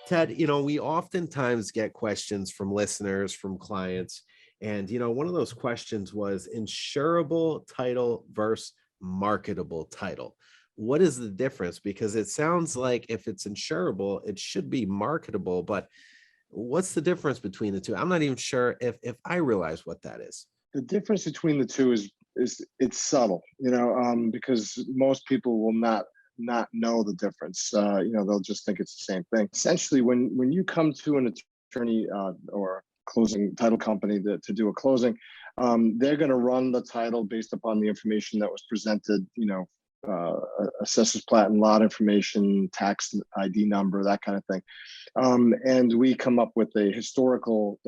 Ted, we oftentimes get questions from listeners, from clients. And, one of those questions was insurable title versus marketable title. What is the difference? Because it sounds like if it's insurable, it should be marketable. But what's the difference between the two? I'm not even sure if I realize what that is. The difference between the two is it's subtle, because most people will not know the difference. They'll just think it's the same thing. Essentially, when you come to an attorney or closing title company to do a closing, they're going to run the title based upon the information that was presented, assessor's plat and lot information, tax ID number, that kind of thing. And we come up with a historical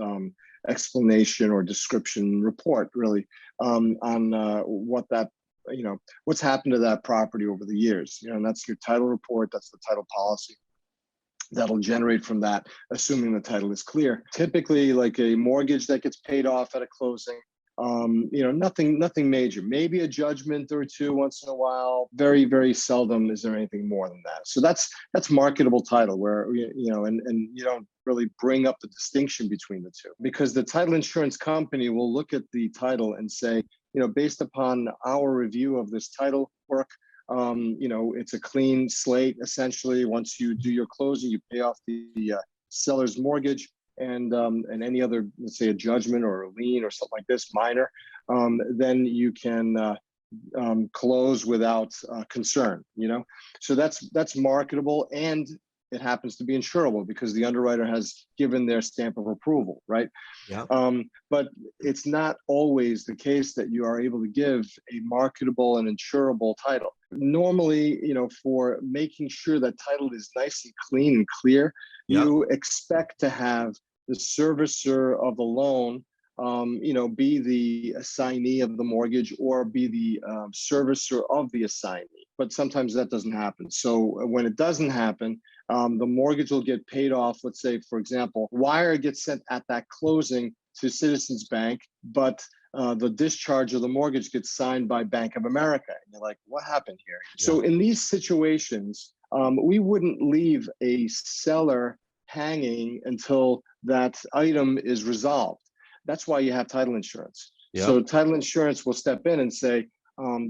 explanation or description report, really, on what that, what's happened to that property over the years. And that's your title report, that's the title policy that'll generate from that, assuming the title is clear. Typically, like a mortgage that gets paid off at a closing, nothing major. Maybe a judgment or two once in a while. Very, very seldom is there anything more than that. So that's marketable title, where and you don't really bring up the distinction between the two, because the title insurance company will look at the title and say, based upon our review of this title work, it's a clean slate. Essentially, once you do your closing, you pay off the seller's mortgage. And any other, let's say a judgment or a lien or something like this, minor, then you can close without concern, So that's marketable, and it happens to be insurable because the underwriter has given their stamp of approval, right? Yeah. But it's not always the case that you are able to give a marketable and insurable title. Normally, for making sure that title is nice and clean and clear, you expect to have the servicer of the loan, be the assignee of the mortgage or be the servicer of the assignee. But sometimes that doesn't happen. So when it doesn't happen, the mortgage will get paid off. Let's say, for example, wire gets sent at that closing to Citizens Bank, but the discharge of the mortgage gets signed by Bank of America. And you're like, what happened here? Yeah. So in these situations, we wouldn't leave a seller hanging until that item is resolved. That's why you have title insurance. Yep. So title insurance will step in and say,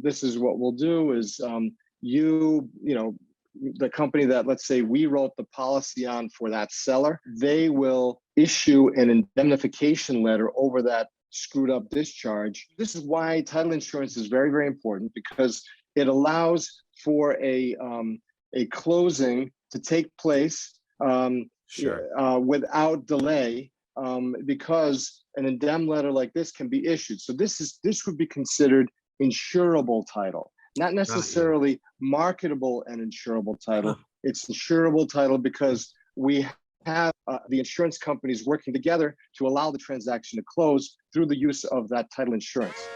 this is what we'll do is the company that, let's say, we wrote the policy on for that seller, they will issue an indemnification letter over that screwed up discharge. This is why title insurance is very, very important, because it allows for a closing to take place without delay, because an indemn letter like this can be issued. So this would be considered insurable title, not necessarily marketable and insurable title. It's insurable title because we have the insurance companies working together to allow the transaction to close through the use of that title insurance.